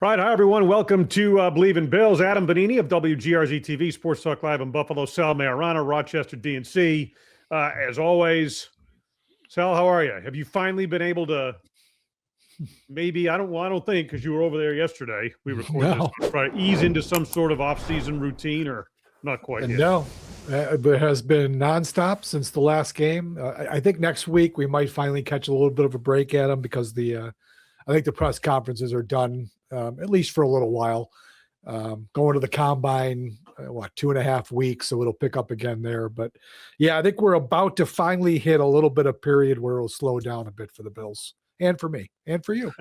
Right. Hi, everyone. Welcome to Believe in Bills. Adam Benigni of WGRZ TV, Sports Talk Live in Buffalo, Sal Maiorana, Rochester, DNC. As always, Sal, how are you? Have you finally been able to maybe, I don't think, because you were over there yesterday, we recorded this, try to ease into some sort of off-season routine, or not quite yet? No, it has been nonstop since the last game. I think next week we might finally catch a little bit of a break at them because I think the press conferences are done, at least for a little while. Going to the combine, 2.5 weeks, so it'll pick up again there. But yeah, I think we're about to finally hit a little bit of period where it'll slow down a bit for the Bills and for me and for you.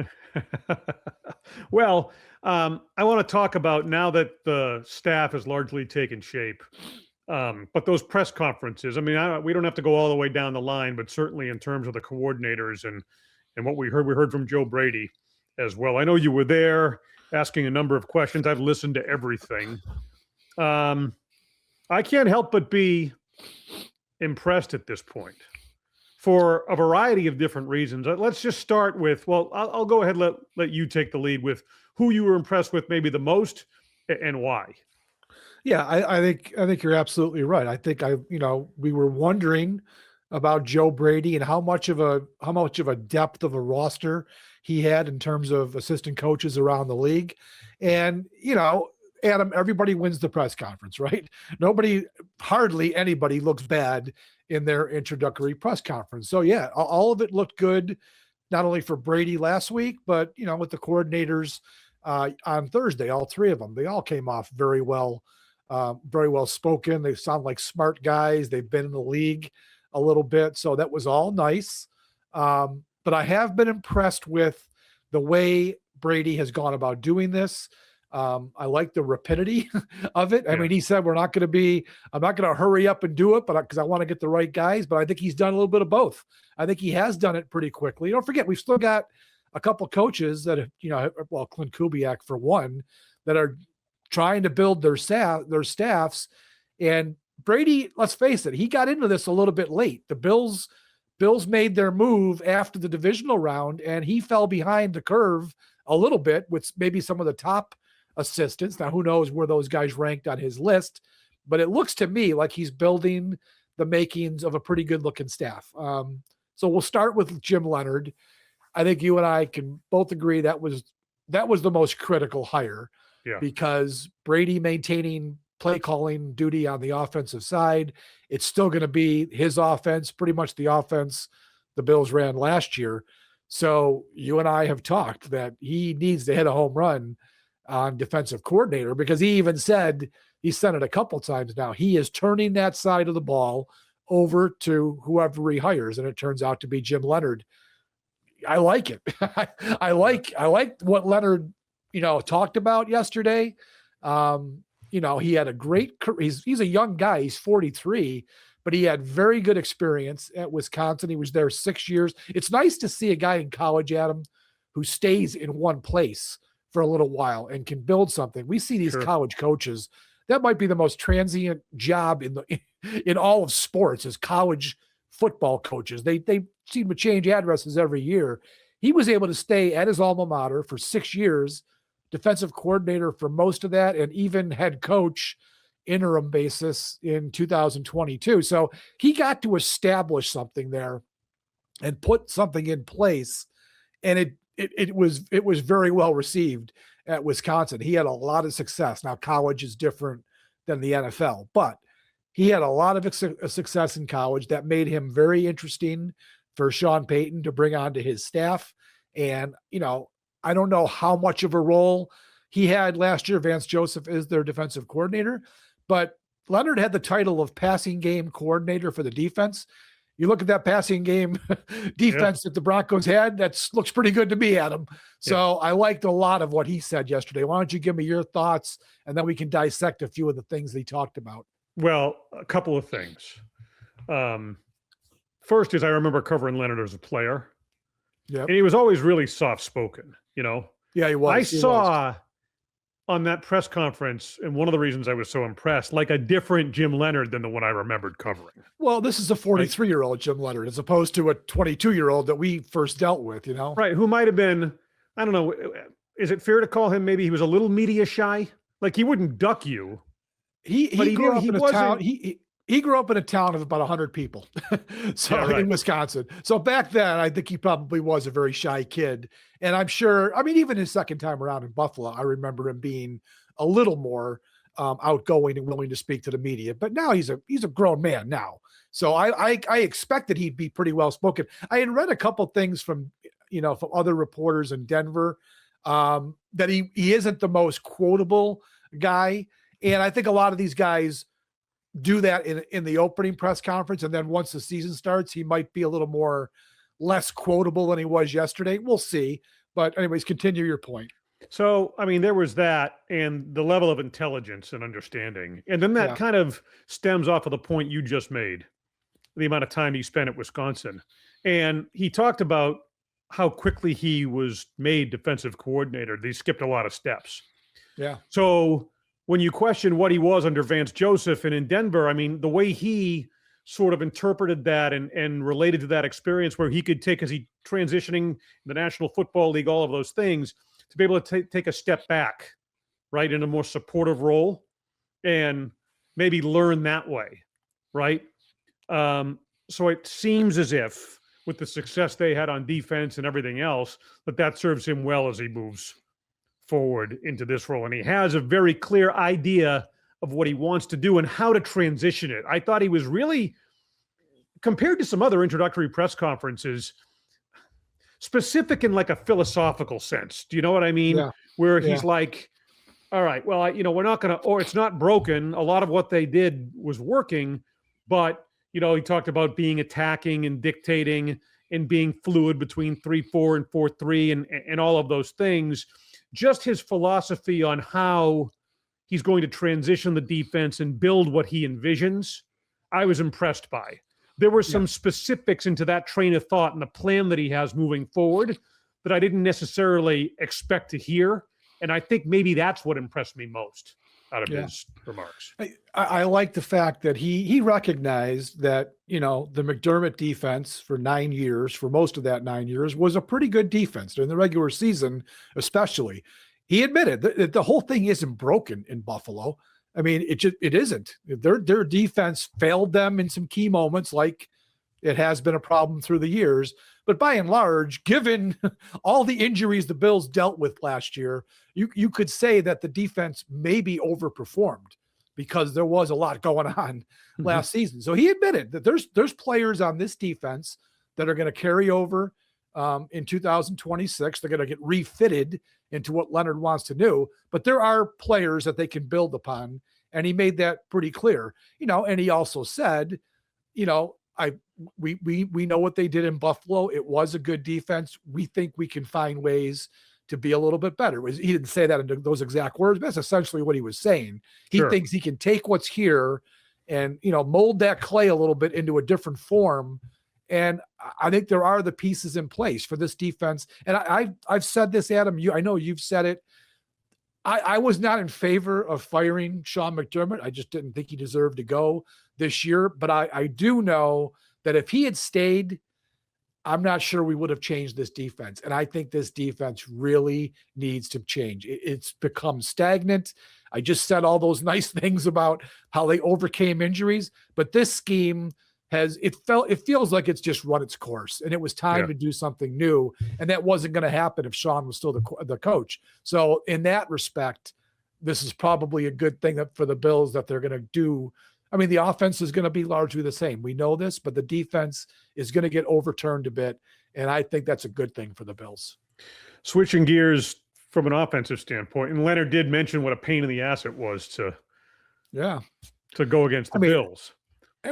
Well, I want to talk about now that the staff has largely taken shape. But those press conferences, I mean, we don't have to go all the way down the line, but certainly in terms of the coordinators and what we heard from Joe Brady as well. I know you were there asking a number of questions. I've listened to everything. I can't help but be impressed at this point for a variety of different reasons. Let's just start with, well, I'll go ahead and let you take the lead with who you were impressed with maybe the most and why. Yeah, I think you're absolutely right. I think we were wondering about Joe Brady and how much of a depth of a roster he had in terms of assistant coaches around the league. And, Adam, everybody wins the press conference, right? Hardly anybody looks bad in their introductory press conference. So yeah, all of it looked good, not only for Brady last week, but, with the coordinators on Thursday, all three of them, they all came off very well spoken. They sound like smart guys. They've been in the league a little bit. So that was all nice. But I have been impressed with the way Brady has gone about doing this. I like the rapidity of it. I mean, he said, I'm not going to hurry up and do it, but because I want to get the right guys, but I think he's done a little bit of both. I think he has done it pretty quickly. Don't forget, we've still got a couple coaches that have, Clint Kubiak for one, that are trying to build their staffs. And Brady, let's face it, he got into this a little bit late. The Bills made their move after the divisional round, and he fell behind the curve a little bit with maybe some of the top assistants. Now, who knows where those guys ranked on his list, but it looks to me like he's building the makings of a pretty good looking staff. So we'll start with Jim Leonard. I think you and I can both agree that was the most critical hire. Yeah. Because Brady maintaining play calling duty on the offensive side, it's still going to be his offense, pretty much the offense the Bills ran last year. So you and I have talked that he needs to hit a home run on defensive coordinator, because he even said, he said it a couple times now, he is turning that side of the ball over to whoever he hires, and it turns out to be Jim Leonard. I like it. I like what Leonard talked about yesterday. He had a great, he's a young guy. He's 43, but he had very good experience at Wisconsin. He was there 6 years. It's nice to see a guy in college, Adam, who stays in one place for a little while and can build something. We see these college coaches. That might be the most transient job in all of sports, as college football coaches. They seem to change addresses every year. He was able to stay at his alma mater for 6 years, defensive coordinator for most of that, and even head coach interim basis in 2022. So he got to establish something there and put something in place. And it was very well received at Wisconsin. He had a lot of success. Now, college is different than the NFL, but he had a lot of success in college that made him very interesting for Sean Payton to bring onto his staff. And, I don't know how much of a role he had last year. Vance Joseph is their defensive coordinator, but Leonard had the title of passing game coordinator for the defense. You look at that passing game defense that the Broncos had, that looks pretty good to me, Adam. So I liked a lot of what he said yesterday. Why don't you give me your thoughts, and then we can dissect a few of the things he talked about. Well, a couple of things. First is, I remember covering Leonard as a player. Yeah, and he was always really soft-spoken, Yeah, he was. I saw on that press conference, and one of the reasons I was so impressed, like a different Jim Leonard than the one I remembered covering. Well, this is a 43-year-old Jim Leonard, as opposed to a 22-year-old that we first dealt with, Right, who might have been, I don't know, is it fair to call him, maybe he was a little media shy? Like he wouldn't duck you. He grew up in a town. He grew up in a town of about 100 people. In Wisconsin. So back then, I think he probably was a very shy kid. And I'm sure, I mean, even his second time around in Buffalo, I remember him being a little more outgoing and willing to speak to the media. But now he's a grown man now. So I expected he'd be pretty well spoken. I had read a couple things from other reporters in Denver that he isn't the most quotable guy. And I think a lot of these guys do that in the opening press conference. And then once the season starts, he might be a little more less quotable than he was yesterday. We'll see. But anyways, continue your point. So, I mean, there was that and the level of intelligence and understanding. And then that kind of stems off of the point you just made, the amount of time he spent at Wisconsin. And he talked about how quickly he was made defensive coordinator. They skipped a lot of steps. Yeah. So when you question what he was under Vance Joseph and in Denver, I mean, the way he sort of interpreted that and related to that experience where he could take, as he transitioning the National Football League, all of those things, to be able to take a step back, right, in a more supportive role and maybe learn that way, right? So it seems as if with the success they had on defense and everything else, that serves him well as he moves forward into this role. And he has a very clear idea of what he wants to do and how to transition it. I thought he was really, compared to some other introductory press conferences, specific in like a philosophical sense. Do you know what I mean? Yeah. Where he's like, all right, well, we're not going to, or it's not broken. A lot of what they did was working, but, he talked about being attacking and dictating and being fluid between 3-4 and 4-3 and all of those things. Just his philosophy on how he's going to transition the defense and build what he envisions, I was impressed by. There were some specifics into that train of thought and the plan that he has moving forward that I didn't necessarily expect to hear. And I think maybe that's what impressed me most out of his remarks. I like the fact that he recognized that, the McDermott defense for 9 years, for most of that 9 years, was a pretty good defense during the regular season, especially. He admitted that the whole thing isn't broken in Buffalo. I mean, it isn't. Their defense failed them in some key moments, like it has been a problem through the years. But by and large, given all the injuries the Bills dealt with last year, you could say that the defense maybe overperformed because there was a lot going on last season. So he admitted that there's players on this defense that are going to carry over in 2026. They're going to get refitted into what Leonard wants to do, but there are players that they can build upon. And he made that pretty clear, and he also said, we know what they did in Buffalo. It was a good defense. We think we can find ways to be a little bit better. He didn't say that in those exact words, but that's essentially what he was saying. He thinks he can take what's here and, mold that clay a little bit into a different form. And I think there are the pieces in place for this defense. And I've said this, Adam, I know you've said it. I was not in favor of firing Sean McDermott. I just didn't think he deserved to go this year. But I do know that if he had stayed, I'm not sure we would have changed this defense. And I think this defense really needs to change. It's become stagnant. I just said all those nice things about how they overcame injuries, but this scheme it feels like it's just run its course, and it was time to do something new. And that wasn't going to happen if Sean was still the coach. So in that respect, this is probably a good thing for the Bills that they're going to do. I mean, the offense is going to be largely the same. We know this, but the defense is going to get overturned a bit. And I think that's a good thing for the Bills. Switching gears from an offensive standpoint, and Leonard did mention what a pain in the ass it was to go against the Bills.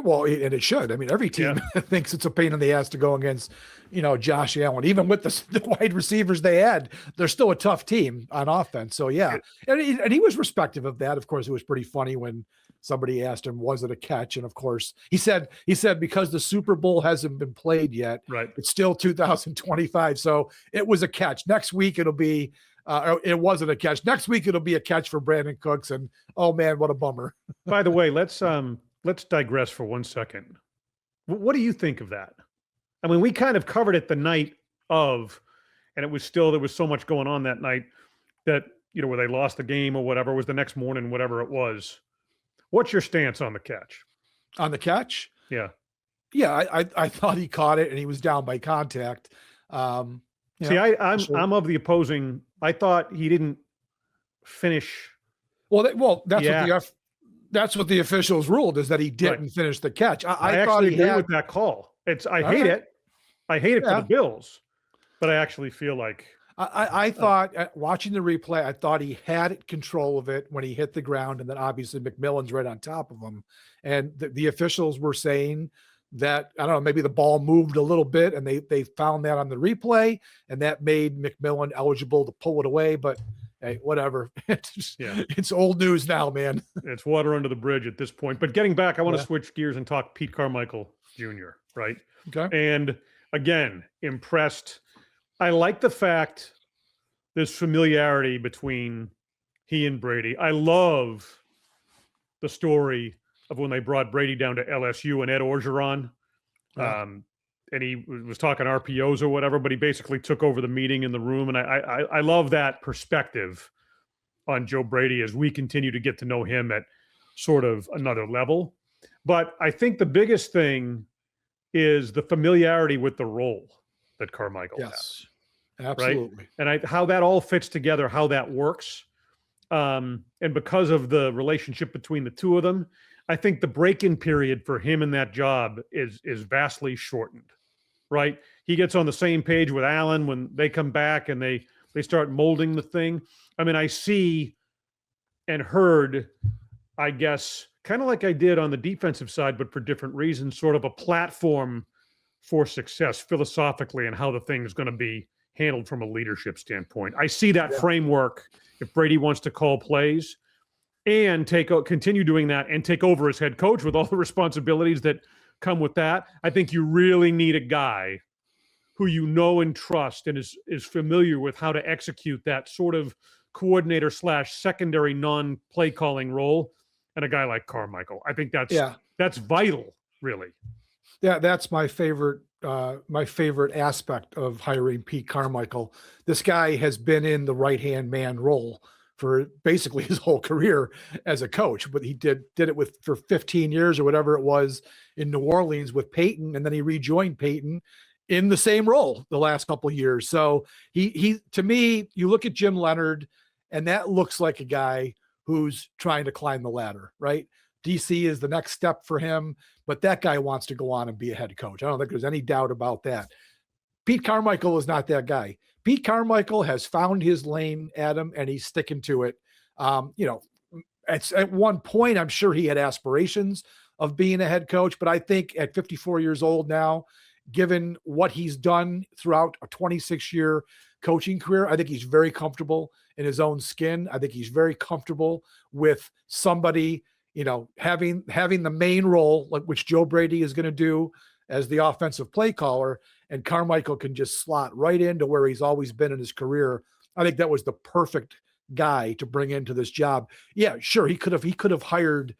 Well, and it should. I mean, every team thinks it's a pain in the ass to go against, Josh Allen. Even with the wide receivers they had, they're still a tough team on offense. So, and he was respectful of that. Of course, it was pretty funny when somebody asked him, was it a catch? And, of course, he said because the Super Bowl hasn't been played yet, it's still 2025. So it was a catch. Next week, it'll be it wasn't a catch. Next week, it'll be a catch for Brandon Cooks. And, oh, man, what a bummer. By the way, let's digress for 1 second. What do you think of that? I mean, we kind of covered it the night of, and there was so much going on that night. that, where they lost the game or whatever, was the next morning, whatever it was. What's your stance on the catch? On the catch? Yeah. Yeah, I thought he caught it and he was down by contact. See, I'm of the opposing. I thought he didn't finish. Well, Yeah. that's what the officials ruled, is that he didn't finish the catch. I thought actually agree with that call. I hate it. I hate it for the Bills, but I actually feel like I thought, watching the replay, I thought he had control of it when he hit the ground, and then obviously McMillan's right on top of him. And the officials were saying that, I don't know, maybe the ball moved a little bit, and they found that on the replay, and that made McMillan eligible to pull it away. But hey, whatever. It's old news now, man. It's water under the bridge at this point. But getting back, I want to switch gears and talk Pete Carmichael Jr., right? Okay. And again, impressed. I like the fact there's familiarity between he and Brady. I love the story of when they brought Brady down to LSU and Ed Orgeron. And he was talking RPOs or whatever, but he basically took over the meeting in the room. And I love that perspective on Joe Brady as we continue to get to know him at sort of another level. But I think the biggest thing is the familiarity with the role that Carmichael has. Absolutely. Right? And how that all fits together, how that works. And because of the relationship between the two of them, I think the break-in period for him in that job is vastly shortened, right? He gets on the same page with Allen when they come back and they start molding the thing. I mean, I see and heard, I guess, kind of like I did on the defensive side, but for different reasons, sort of a platform for success philosophically and how the thing is going to be handled from a leadership standpoint. I see that framework if Brady wants to call plays and continue doing that and take over as head coach with all the responsibilities that come with that. I think you really need a guy who you know and trust and is familiar with how to execute that sort of coordinator / secondary non-play calling role, and a guy like Carmichael. I think that's vital, really. Yeah, that's my favorite aspect of hiring Pete Carmichael. This guy has been in the right-hand man role for basically his whole career as a coach, but he did it for 15 years or whatever it was in New Orleans with Peyton, and then he rejoined Peyton in the same role the last couple of years. So he to me, you look at Jim Leonard, and that looks like a guy who's trying to climb the ladder, right? DC is the next step for him, but that guy wants to go on and be a head coach. I don't think there's any doubt about that. Pete Carmichael is not that guy. Pete Carmichael has found his lane, Adam, and he's sticking to it. At one point, I'm sure he had aspirations of being a head coach, but I think at 54 years old now, given what he's done throughout a 26-year coaching career, I think he's very comfortable in his own skin. I think he's very comfortable with somebody, having the main role, like which Joe Brady is going to do as the offensive play caller, and Carmichael can just slot right into where he's always been in his career. I think that was the perfect guy to bring into this job. Yeah, sure, he could have hired,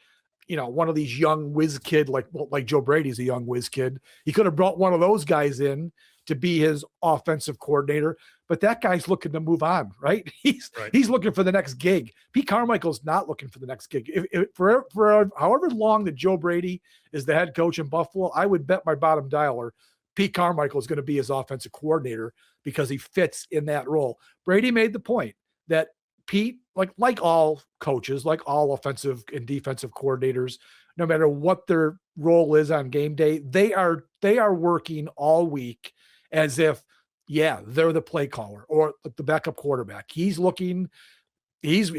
one of these young whiz kid, like Joe Brady's a young whiz kid. He could have brought one of those guys in to be his offensive coordinator, but that guy's looking to move on, right? He's looking for the next gig. Pete Carmichael's not looking for the next gig. If for however long that Joe Brady is the head coach in Buffalo, I would bet my bottom dollar Pete Carmichael is going to be his offensive coordinator because he fits in that role. Brady made the point that Pete, like all coaches, like all offensive and defensive coordinators, no matter what their role is on game day, they are working all week as if, they're the play caller or the backup quarterback. He's working just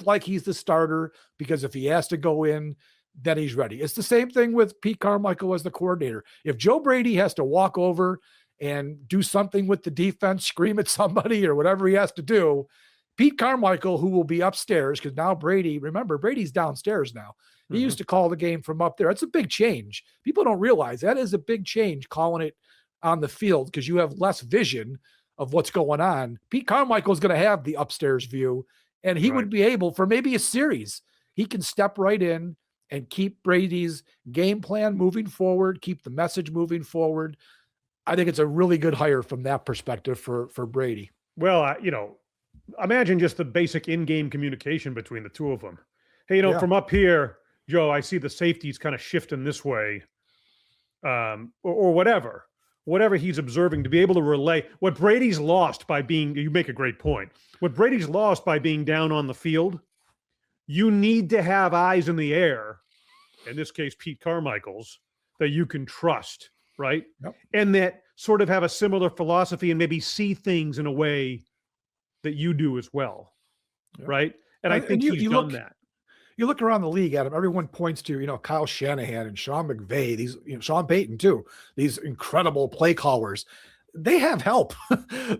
like he's the starter, because if he has to go in, then he's ready. It's the same thing with Pete Carmichael as the coordinator. If Joe Brady has to walk over and do something with the defense, scream at somebody or whatever he has to do, Pete Carmichael, who will be upstairs, because now Brady's downstairs now. He used to call the game from up there. It's a big change. People don't realize that is a big change, calling it on the field, because you have less vision of what's going on. Pete Carmichael is going to have the upstairs view, and he would be able, for maybe a series, he can step right in and keep Brady's game plan moving forward, keep the message moving forward. I think it's a really good hire from that perspective for Brady. Well, imagine just the basic in-game communication between the two of them. Hey, Yeah. from up here, Joe, I see the safeties kind of shifting this way, or whatever he's observing, to be able to relay what Brady's lost by being. You make a great point. What Brady's lost by being down on the field, you need to have eyes in the air. In this case, Pete Carmichael's, that you can trust, right? Yep. And that sort of have a similar philosophy and maybe see things in a way that you do as well, Yep. right? And I think he's done that. You look around the league, Adam, everyone points to, Kyle Shanahan and Sean McVay, these, Sean Payton too, these incredible play callers. They have help.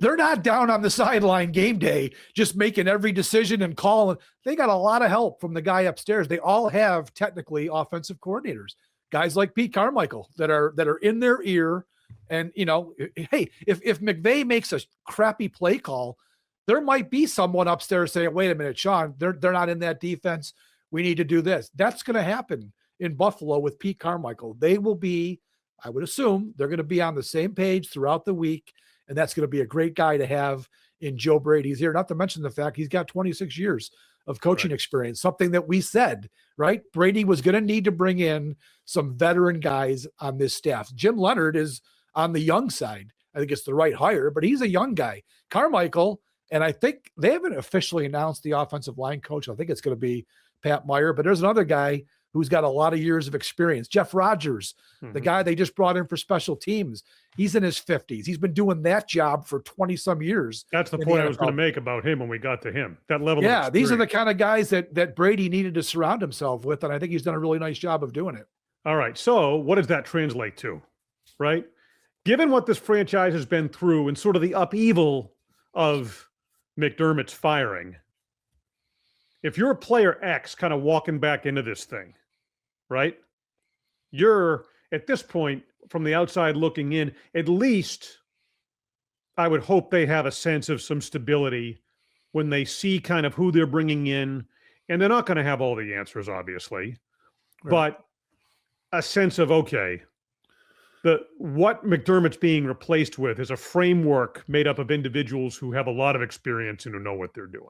They're not down on the sideline game day, just making every decision and call. They got a lot of help from the guy upstairs. They all have technically offensive coordinators, guys like Pete Carmichael that are in their ear. And, hey, if McVay makes a crappy play call, there might be someone upstairs saying, wait a minute, Sean, they're not in that defense. We need to do this. That's going to happen in Buffalo with Pete Carmichael. They will be, I would assume, they're going to be on the same page throughout the week, and that's going to be a great guy to have in Joe Brady's ear, not to mention the fact he's got 26 years of coaching experience, something that we said, right? Brady was going to need to bring in some veteran guys on this staff. Jim Leonard is on the young side. I think it's the right hire, but he's a young guy. Carmichael, and I think they haven't officially announced the offensive line coach. I think it's going to be Pat Meyer, but there's another guy who's got a lot of years of experience. Jeff Rogers, the guy they just brought in for special teams. He's in his 50s. He's been doing that job for 20 some years. That's the point I was going to make about him when we got to him. That level of experience. These are the kind of guys that Brady needed to surround himself with, and I think he's done a really nice job of doing it. All right. So what does that translate to, right? Given what this franchise has been through and sort of the upheaval of McDermott's firing, if you're a player X kind of walking back into this thing, right? You're at this point from the outside looking in, at least I would hope they have a sense of some stability when they see kind of who they're bringing in. And they're not going to have all the answers, obviously, but a sense of, okay, what McDermott's being replaced with is a framework made up of individuals who have a lot of experience and who know what they're doing.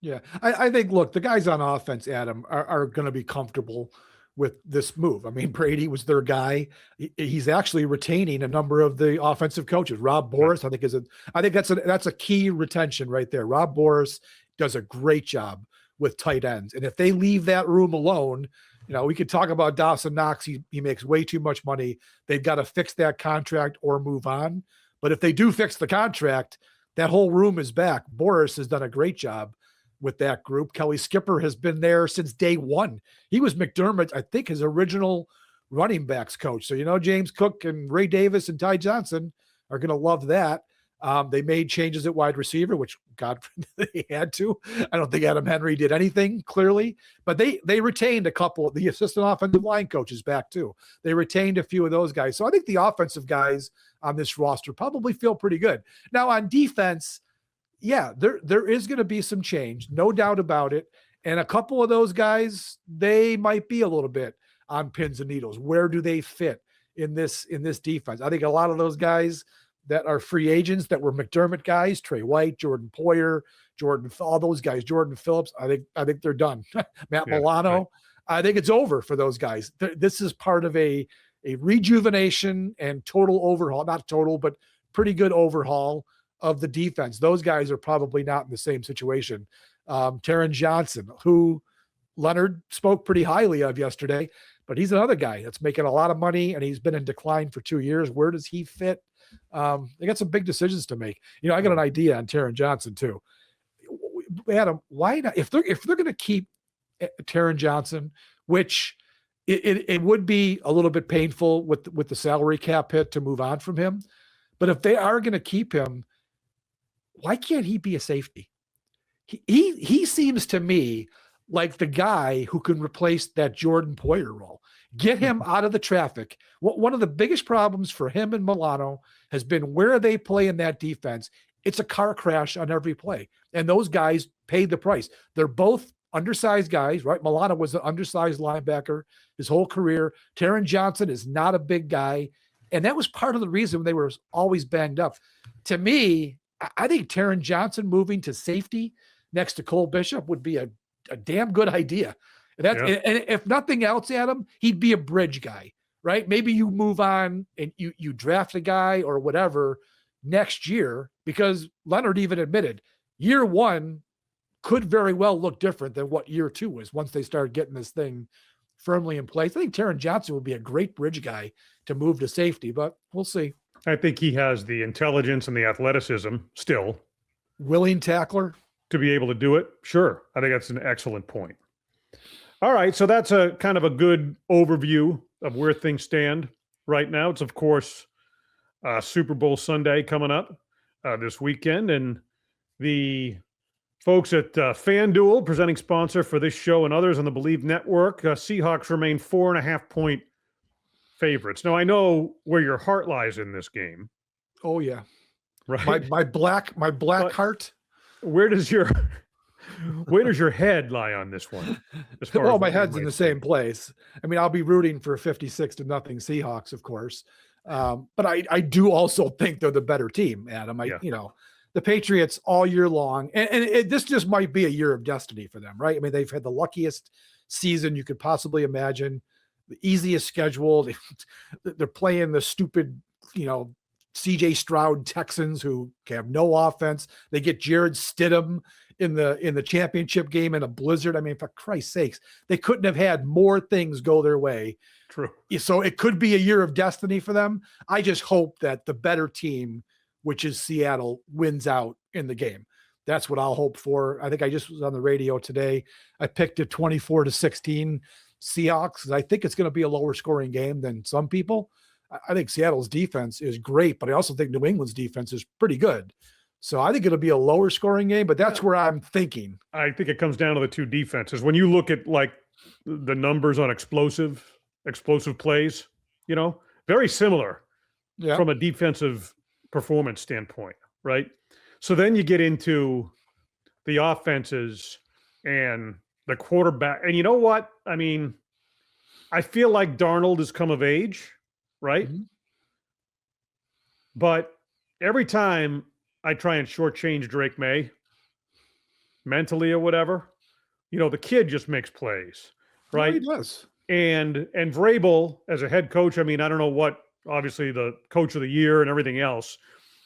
Yeah, I think, look, the guys on offense, Adam, are going to be comfortable with this move. I mean, Brady was their guy. He's actually retaining a number of the offensive coaches. Rob Boris, I think that's a key retention right there. Rob Boris does a great job with tight ends. And if they leave that room alone, we could talk about Dawson Knox. He makes way too much money. They've got to fix that contract or move on. But if they do fix the contract, that whole room is back. Boris has done a great job with that group. Kelly Skipper has been there since day one. He was McDermott, I think, his original running backs coach. So, James Cook and Ray Davis and Ty Johnson are going to love that. They made changes at wide receiver, which God, they had to. I don't think Adam Henry did anything clearly, but they retained a couple of the assistant offensive line coaches back too. They retained a few of those guys. So I think the offensive guys on this roster probably feel pretty good. Now on defense, yeah, there is going to be some change, no doubt about it. And a couple of those guys, they might be a little bit on pins and needles. Where do they fit in this defense? I think a lot of those guys that are free agents that were McDermott guys, Trey White, Jordan Poyer, all those guys, Jordan Phillips, I think they're done. Matt Milano, right. I think it's over for those guys. This is part of a rejuvenation and total overhaul, not total, but pretty good overhaul of the defense. Those guys are probably not in the same situation. Taron Johnson, who Leonard spoke pretty highly of yesterday, but he's another guy that's making a lot of money and he's been in decline for 2 years. Where does he fit? They got some big decisions to make. I got an idea on Taron Johnson too. Adam, why not? If they're going to keep Taron Johnson, which it would be a little bit painful with the salary cap hit to move on from him, but if they are going to keep him, why can't he be a safety? He seems to me like the guy who can replace that Jordan Poyer role. Get him out of the traffic. One of the biggest problems for him and Milano has been where they play in that defense. It's a car crash on every play. And those guys paid the price. They're both undersized guys, right? Milano was an undersized linebacker his whole career. Taron Johnson is not a big guy. And that was part of the reason they were always banged up. To me, I think Taron Johnson moving to safety next to Cole Bishop would be a damn good idea. And if nothing else, Adam, he'd be a bridge guy, right? Maybe you move on and you draft a guy or whatever next year, because Leonard even admitted year one could very well look different than what year two was once they started getting this thing firmly in place. I think Taron Johnson would be a great bridge guy to move to safety, but we'll see. I think he has the intelligence and the athleticism still. Willing tackler. To be able to do it. Sure. I think that's an excellent point. All right. So that's a kind of a good overview of where things stand right now. It's, of course, Super Bowl Sunday coming up this weekend. And the folks at FanDuel, presenting sponsor for this show and others on the Believe Network, Seahawks remain 4.5-point favorites. Now, I know where your heart lies in this game. Oh, yeah. Right. My black heart. Where does your head lie on this one? Well, my head's in the same place. I mean, I'll be rooting for 56-0 Seahawks, of course. But I do also think they're the better team, Adam. The Patriots all year long, and this just might be a year of destiny for them, right? I mean, they've had the luckiest season you could possibly imagine, the easiest schedule. They're playing the stupid, CJ Stroud Texans who have no offense. They get Jared Stidham in the championship game in a blizzard. I mean, for Christ's sakes, they couldn't have had more things go their way. True. So it could be a year of destiny for them. I just hope that the better team, which is Seattle, wins out in the game. That's what I'll hope for. I think I just was on the radio today. I picked a 24-16 Seahawks. I think it's going to be a lower scoring game than some people. I think Seattle's defense is great, but I also think New England's defense is pretty good. So I think it'll be a lower scoring game, but that's where I'm thinking. I think it comes down to the two defenses. When you look at like the numbers on explosive plays, very similar from a defensive performance standpoint, right? So then you get into the offenses and the quarterback. And you know what? I mean, I feel like Darnold has come of age, right? Mm-hmm. But every time I try and shortchange Drake May mentally or whatever, the kid just makes plays, right? Yeah, he does. And Vrabel as a head coach, I mean, I don't know what, obviously the coach of the year and everything else.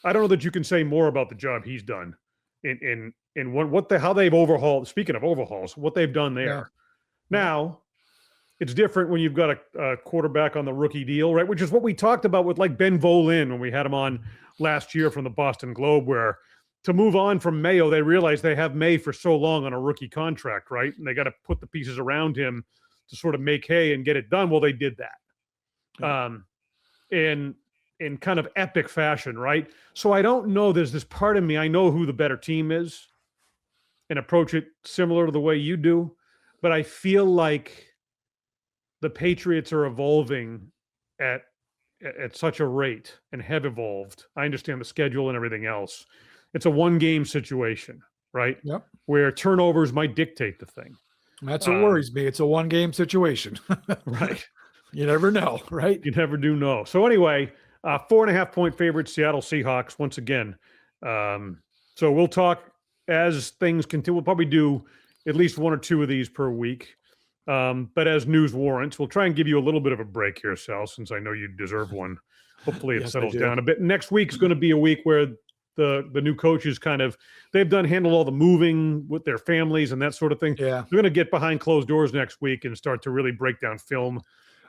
I don't know that you can say more about the job he's done in how they've overhauled. Speaking of overhauls, what they've done there. Yeah. Now, it's different when you've got a quarterback on the rookie deal, right? Which is what we talked about with like Ben Volin when we had him on last year from the Boston Globe, where to move on from Mayo, they realized they have May for so long on a rookie contract, right? And they got to put the pieces around him to sort of make hay and get it done. Well, they did that. Yeah. In kind of epic fashion, right? So I don't know. There's this part of me, I know who the better team is and approach it similar to the way you do, but I feel like the Patriots are evolving at such a rate and have evolved. I understand the schedule and everything else. It's a one-game situation, right? Yep. Where turnovers might dictate the thing. That's what worries me. It's a one-game situation. Right. You never know, right? You never do know. So anyway, 4.5-point favorite, Seattle Seahawks, once again. So we'll talk as things continue. We'll probably do at least one or two of these per week. But as news warrants, we'll try and give you a little bit of a break here, Sal, since I know you deserve one. Hopefully it settles down a bit. Next week's going to be a week where the new coaches they've handled all the moving with their families and that sort of thing. Yeah. They're going to get behind closed doors next week and start to really break down film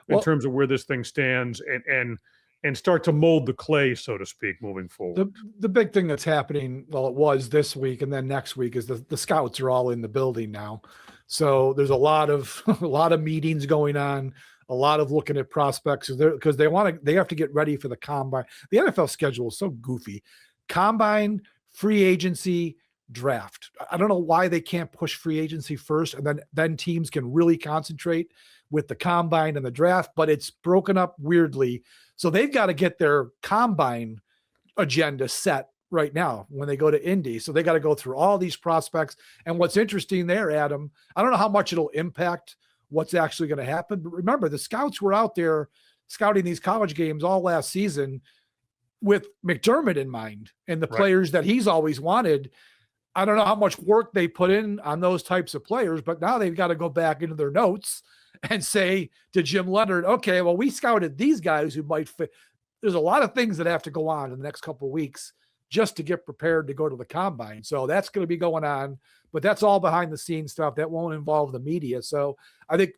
in terms of where this thing stands and start to mold the clay, so to speak, moving forward. The big thing that's happening, well, it was this week and then next week, is the scouts are all in the building now. So there's a lot of meetings going on, a lot of looking at prospects because they have to get ready for the combine. The NFL schedule is so goofy. Combine, free agency, draft. I don't know why they can't push free agency first and then teams can really concentrate with the combine and the draft, but it's broken up weirdly. So they've got to get their combine agenda set right now when they go to Indy. So they got to go through all these prospects. And what's interesting there, Adam, I don't know how much it'll impact what's actually going to happen, but remember the scouts were out there scouting these college games all last season with McDermott in mind and the players that he's always wanted. I don't know how much work they put in on those types of players, but now they've got to go back into their notes and say to Jim Leonard, okay, well, we scouted these guys who might fit. There's a lot of things that have to go on in the next couple of weeks just to get prepared to go to the combine. So that's going to be going on, but that's all behind the scenes stuff that won't involve the media. So I think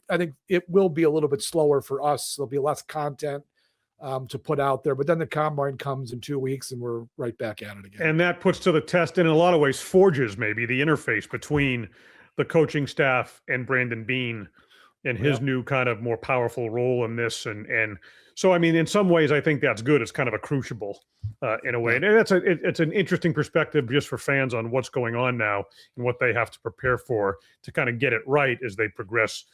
it will be a little bit slower for us. There'll be less content to put out there, but then the combine comes in 2 weeks and we're right back at it again. And that puts to the test, and in a lot of ways forges maybe the interface between the coaching staff and Brandon Beane and his new kind of more powerful role in this. And so, I mean, in some ways, I think that's good. It's kind of a crucible in a way. And it's an interesting perspective just for fans on what's going on now and what they have to prepare for to kind of get it right as they progress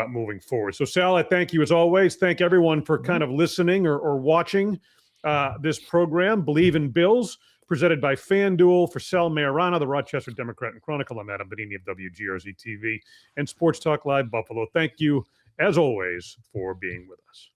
moving forward. So, Sal, I thank you as always. Thank everyone for kind of listening or watching this program, Believe in Bills, presented by FanDuel. For Sal Maiorana, the Rochester Democrat and Chronicle, I'm Adam Benigni of WGRZ TV and Sports Talk Live Buffalo. Thank you, as always, for being with us.